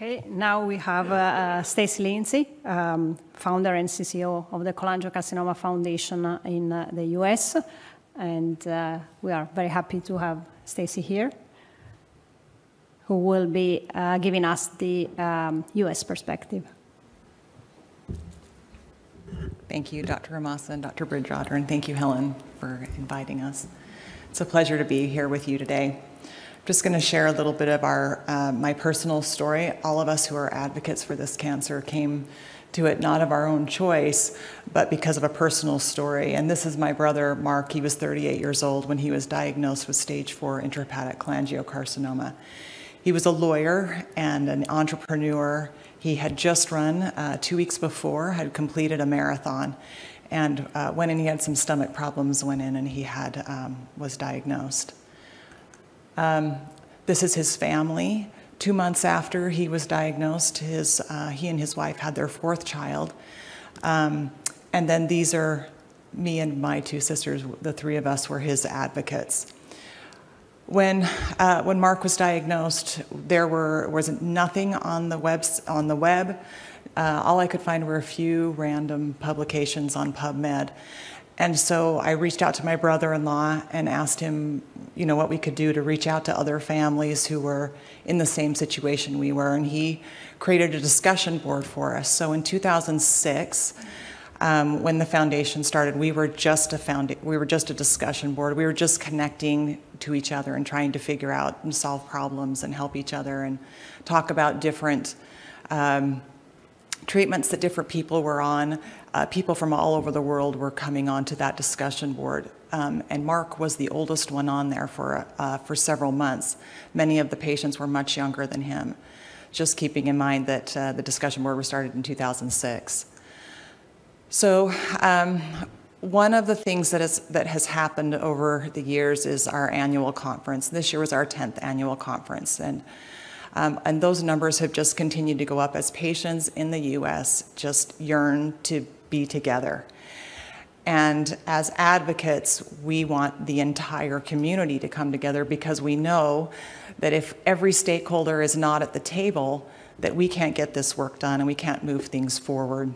Okay, now we have Stacy Lindsay, founder and CCO of the Cholangiocarcinoma Foundation in the US. And we are very happy to have Stacy here, who will be giving us the US perspective. Thank you, Dr. Ramasa and Dr. Bridgewater, and thank you, Helen, for inviting us. It's a pleasure to be here with you today. I'm just going to share a little bit of my personal story. All of us who are advocates for this cancer came to it not of our own choice, but because of a personal story. And this is my brother, Mark. He was 38 years old when he was diagnosed with stage 4 intrahepatic cholangiocarcinoma. He was a lawyer and an entrepreneur. He had just run 2 weeks before, had completed a marathon, and went in. He had some stomach problems, went in, and he was diagnosed. This is his family. 2 months after he was diagnosed, he and his wife had their 4th child. And then these are me and my 2 sisters. The 3 of us were his advocates. When Mark was diagnosed, there was nothing on the web. All I could find were a few random publications on PubMed. And so I reached out to my brother-in-law and asked him, what we could do to reach out to other families who were in the same situation we were. And he created a discussion board for us. So in 2006, when the foundation started, we were just a discussion board. We were just connecting to each other and trying to figure out and solve problems and help each other and talk about different treatments that different people were on. People from all over the world were coming onto that discussion board. And Mark was the oldest one on there for several months. Many of the patients were much younger than him, just keeping in mind that the discussion board was started in 2006. So one of the things that has happened over the years is our annual conference. This year was our 10th annual conference. And those numbers have just continued to go up as patients in the US just yearn to be together. And as advocates, we want the entire community to come together because we know that if every stakeholder is not at the table, that we can't get this work done and we can't move things forward.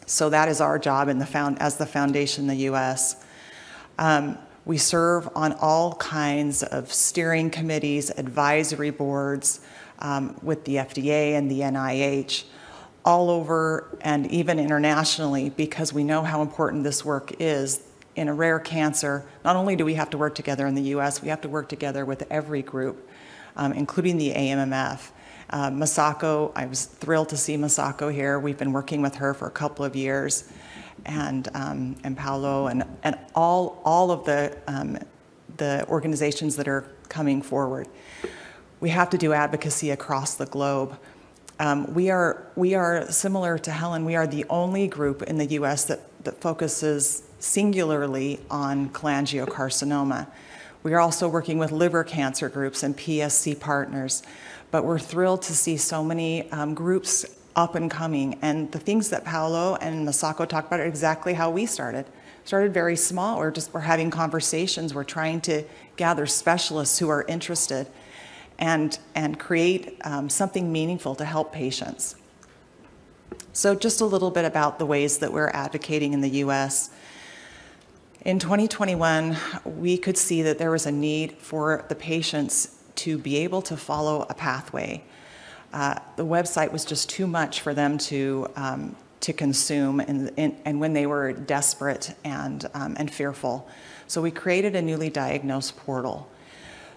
So that is our job as the foundation in the US. We serve on all kinds of steering committees, advisory boards with the FDA and the NIH, all over and even internationally, because we know how important this work is. In a rare cancer, not only do we have to work together in the US, we have to work together with every group, including the AMMF. Masako, I was thrilled to see Masako here. We've been working with her for a couple of years. And Paolo and all of the organizations that are coming forward. We have to do advocacy across the globe. We are similar to Helen. We are the only group in the U.S. that focuses singularly on cholangiocarcinoma. We are also working with liver cancer groups and PSC partners, but we're thrilled to see so many groups up and coming. And the things that Paolo and Masako talked about are exactly how we started. Started very small. We're having conversations. We're trying to gather specialists who are interested and create something meaningful to help patients. So just a little bit about the ways that we're advocating in the US. In 2021, we could see that there was a need for the patients to be able to follow a pathway. The website was just too much for them to consume, and when they were desperate and fearful. So we created a newly diagnosed portal.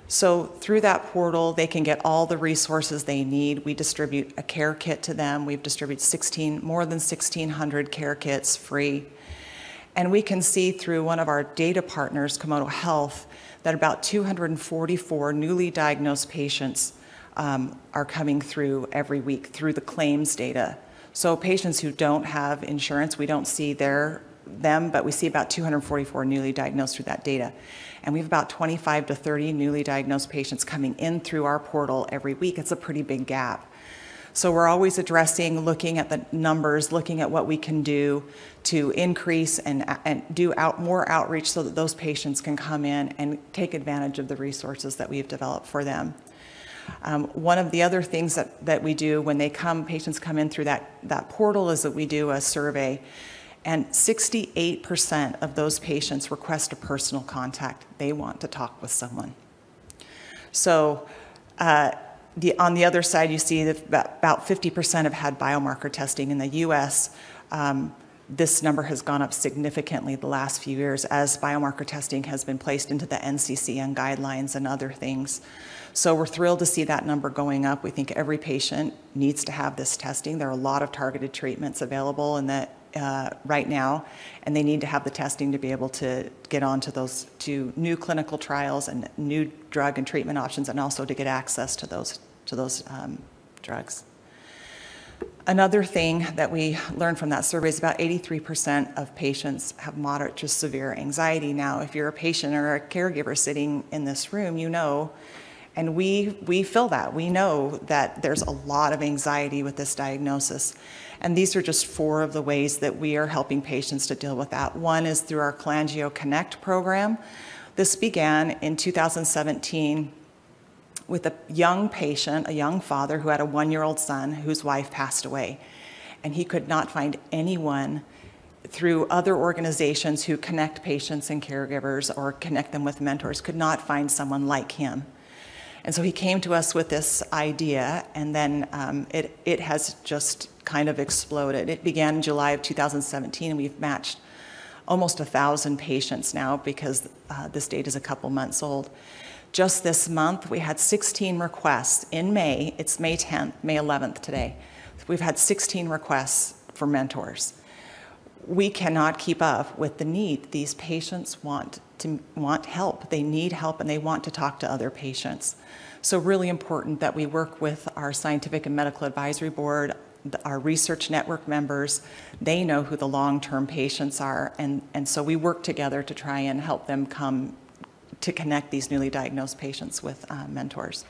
So through that portal, they can get all the resources they need. We distribute a care kit to them. We've distributed more than 1,600 care kits free. And we can see through one of our data partners, Komodo Health, that about 244 newly diagnosed patients are coming through every week through the claims data. So patients who don't have insurance, we don't see them, but we see about 244 newly diagnosed through that data. And we have about 25 to 30 newly diagnosed patients coming in through our portal every week. It's a pretty big gap. So we're always addressing, looking at the numbers, looking at what we can do to increase and do more outreach so that those patients can come in and take advantage of the resources that we've developed for them. One of the other things that we do when patients come in through that portal is that we do a survey, and 68% of those patients request a personal contact. They want to talk with someone. So on the other side, you see that about 50% have had biomarker testing in the US. This number has gone up significantly the last few years as biomarker testing has been placed into the NCCN guidelines and other things. So we're thrilled to see that number going up. We think every patient needs to have this testing. There are a lot of targeted treatments available in that right now, and they need to have the testing to be able to get onto those new clinical trials and new drug and treatment options, and also to get access to those drugs. Another thing that we learned from that survey is about 83% of patients have moderate to severe anxiety. Now, if you're a patient or a caregiver sitting in this room, you know, and we feel that. We know that there's a lot of anxiety with this diagnosis. And these are just 4 of the ways that we are helping patients to deal with that. One is through our Cholangio Connect program. This began in 2017 with a young patient, a young father who had a 1-year-old son whose wife passed away. And he could not find anyone through other organizations who connect patients and caregivers or connect them with mentors, could not find someone like him. And so he came to us with this idea, and then it has just kind of exploded. It began in July of 2017, and we've matched almost 1,000 patients now because this date is a couple months old. Just this month, we had 16 requests. In May, it's May 10th, May 11th today. We've had 16 requests for mentors. We cannot keep up with the need. These patients want help. They need help, and they want to talk to other patients. So really important that we work with our Scientific and Medical Advisory Board, our research network members. They know who the long-term patients are, and so we work together to try and help them come to connect these newly diagnosed patients with mentors.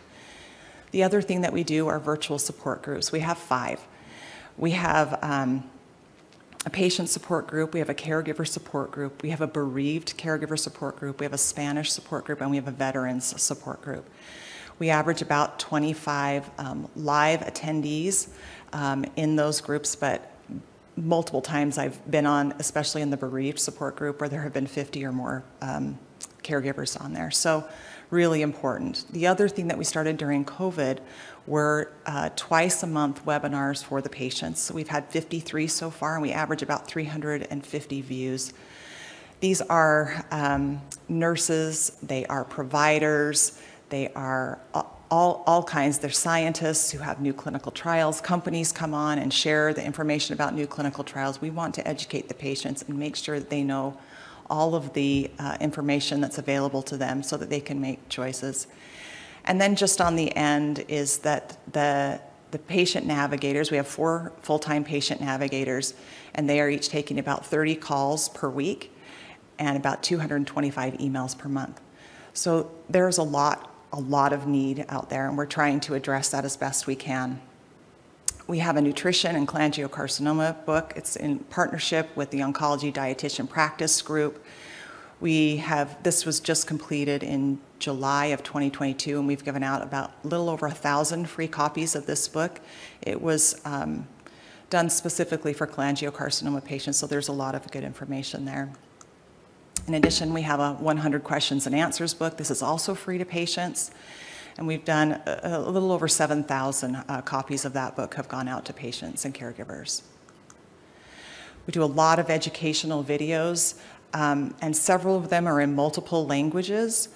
The other thing that we do are virtual support groups. We have 5. We have a patient support group, we have a caregiver support group, we have a bereaved caregiver support group, we have a Spanish support group, and we have a veterans support group. We average about 25 live attendees in those groups, but multiple times I've been on, especially in the bereaved support group, where there have been 50 or more caregivers on there. So really important. The other thing that we started during COVID were twice a month webinars for the patients. So we've had 53 so far, and we average about 350 views. These are nurses, they are providers, they are all kinds. They're scientists who have new clinical trials. Companies come on and share the information about new clinical trials. We want to educate the patients and make sure that they know all of the information that's available to them so that they can make choices. And then just on the end is that the patient navigators, we have 4 full-time patient navigators, and they are each taking about 30 calls per week and about 225 emails per month. So there's a lot of need out there, and we're trying to address that as best we can. We have a nutrition and cholangiocarcinoma book. It's in partnership with the Oncology Dietitian Practice Group. This was just completed in July of 2022, and we've given out about a little over 1,000 free copies of this book. It was done specifically for cholangiocarcinoma patients, so there's a lot of good information there. In addition, we have a 100 questions and answers book. This is also free to patients. And we've done a little over 7,000 copies of that book have gone out to patients and caregivers. We do a lot of educational videos, and several of them are in multiple languages.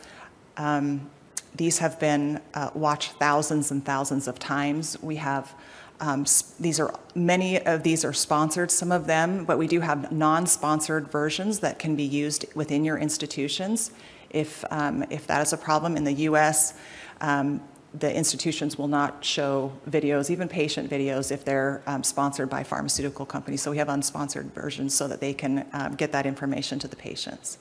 These have been watched thousands and thousands of times. We have many of these are sponsored, some of them, but we do have non-sponsored versions that can be used within your institutions. If that is a problem in the US, the institutions will not show videos, even patient videos, if they're sponsored by pharmaceutical companies. So we have unsponsored versions so that they can get that information to the patients.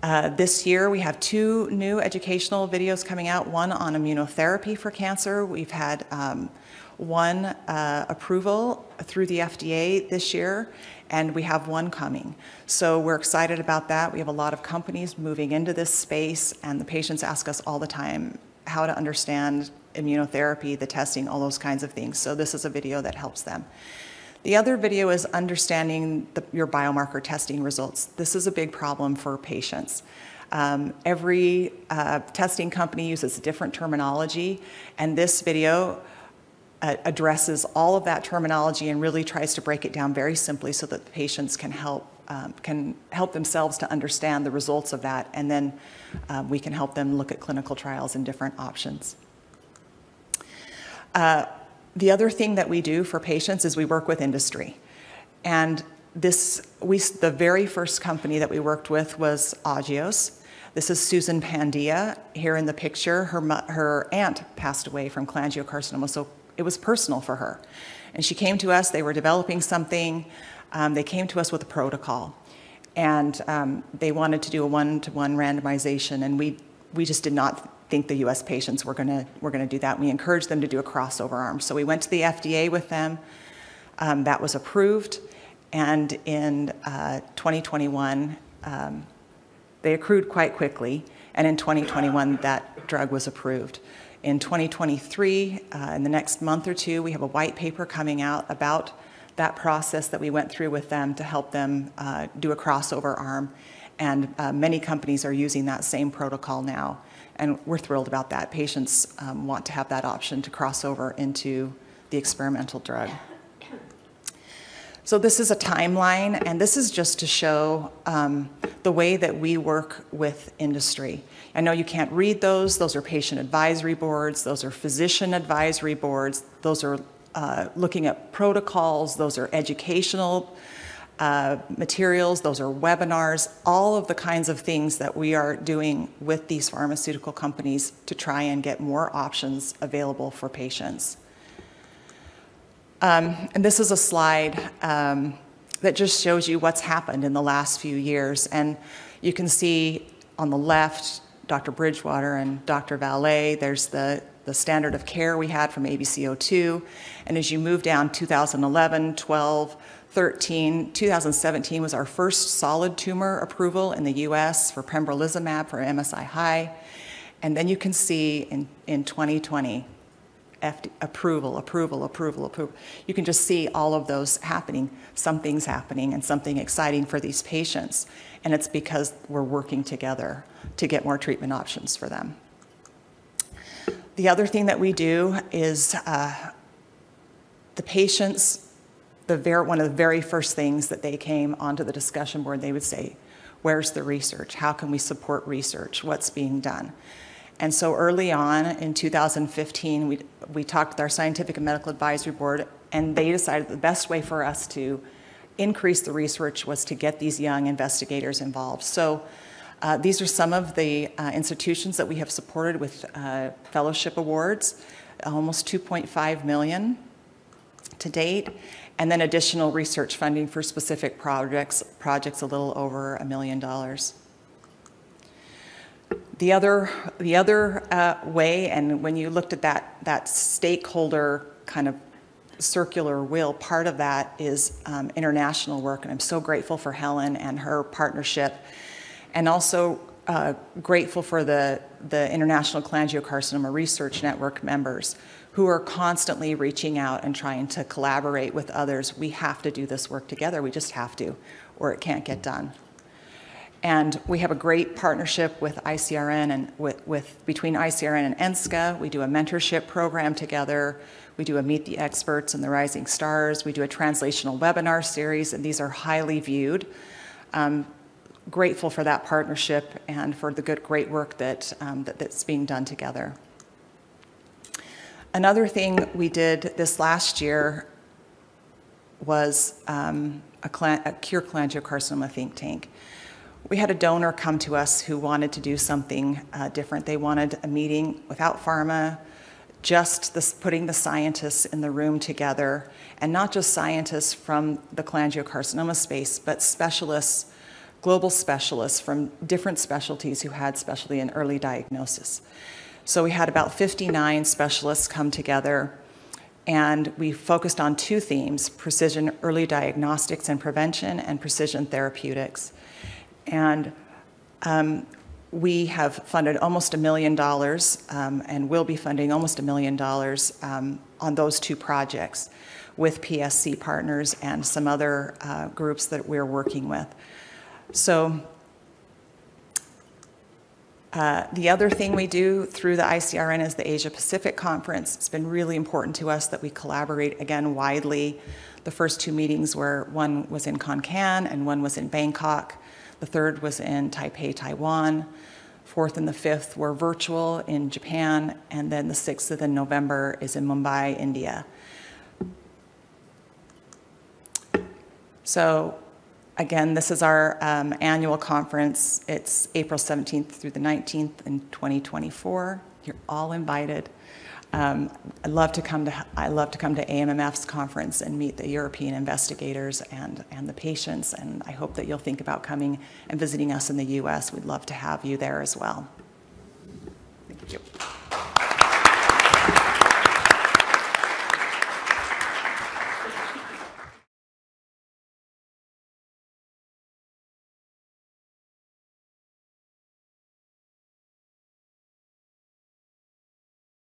This year we have 2 new educational videos coming out, one on immunotherapy for cancer. We've had one approval through the FDA this year, and we have one coming. So we're excited about that. We have a lot of companies moving into this space, and the patients ask us all the time, how to understand immunotherapy, the testing, all those kinds of things. So this is a video that helps them. The other video is understanding your biomarker testing results. This is a big problem for patients. Every testing company uses a different terminology, and this video addresses all of that terminology and really tries to break it down very simply so that the patients can help themselves to understand the results of that, and then we can help them look at clinical trials and different options. The other thing that we do for patients is we work with industry. And the very first company that we worked with was Agios. This is Susan Pandia here in the picture. Her aunt passed away from cholangiocarcinoma, so it was personal for her. And she came to us, they were developing something, they came to us with a protocol. And they wanted to do a one-to-one randomization, and we just did not think the US patients were gonna do that. We encouraged them to do a crossover arm. So we went to the FDA with them, that was approved, and in 2021, they accrued quite quickly, and in 2021, that drug was approved. In 2023, in the next month or two, we have a white paper coming out about that process that we went through with them to help them do a crossover arm, and many companies are using that same protocol now. And we're thrilled about that. Patients want to have that option to cross over into the experimental drug. So this is a timeline, and this is just to show the way that we work with industry. I know you can't read those. Those are patient advisory boards. Those are physician advisory boards. Those are looking at protocols. Those are educational materials, those are webinars, all of the kinds of things that we are doing with these pharmaceutical companies to try and get more options available for patients. And this is a slide that just shows you what's happened in the last few years. And you can see on the left, Dr. Bridgewater and Dr. Valet, there's the standard of care we had from ABCO2. And as you move down, 2011, 12, 13, 2017 was our first solid tumor approval in the US for pembrolizumab for MSI-high. And then you can see in 2020, approval. You can just see all of those happening. Something's happening and something exciting for these patients. And it's because we're working together to get more treatment options for them. The other thing that we do is the patients, one of the very first things that they came onto the discussion board, they would say, where's the research? How can we support research? What's being done? And so early on in 2015, we talked with our scientific and medical advisory board, and they decided the best way for us to increase the research was to get these young investigators involved. So these are some of the institutions that we have supported with fellowship awards, almost 2.5 million to date, and then additional research funding for specific projects a little over $1 million. The other way, and when you looked at that stakeholder kind of circular wheel, part of that is international work, and I'm so grateful for Helen and her partnership, and also grateful for the International Cholangiocarcinoma Research Network members who are constantly reaching out and trying to collaborate with others. We have to do this work together. We just have to, or it can't get done. And we have a great partnership with ICRN and between ICRN and ENSCA. We do a mentorship program together. We do a Meet the Experts and the Rising Stars. We do a translational webinar series, and these are highly viewed. Grateful for that partnership and for the great work that's being done together. Another thing we did this last year was a Cure Cholangiocarcinoma think tank. We had a donor come to us who wanted to do something different. They wanted a meeting without pharma, just putting the scientists in the room together, and not just scientists from the cholangiocarcinoma space, but specialists, global specialists from different specialties who had specialty in early diagnosis. So we had about 59 specialists come together, and we focused on two themes: precision early diagnostics and prevention, and precision therapeutics. And we have funded almost $1 million and will be funding almost $1 million on those 2 projects with PSC partners and some other groups that we're working with. So the other thing we do through the ICRN is the Asia Pacific Conference. It's been really important to us that we collaborate, again, widely. The first 2 meetings were, one was in Konkan and one was in Bangkok. The third was in Taipei, Taiwan. 4th and the 5th were virtual in Japan, and then the 6th of November is in Mumbai, India. So again, this is our annual conference. It's April 17th through the 19th in 2024. You're all invited. I love to come to AMMF's conference and meet the European investigators and the patients, and I hope that you'll think about coming and visiting us in the US. We'd love to have you there as well. Thank you.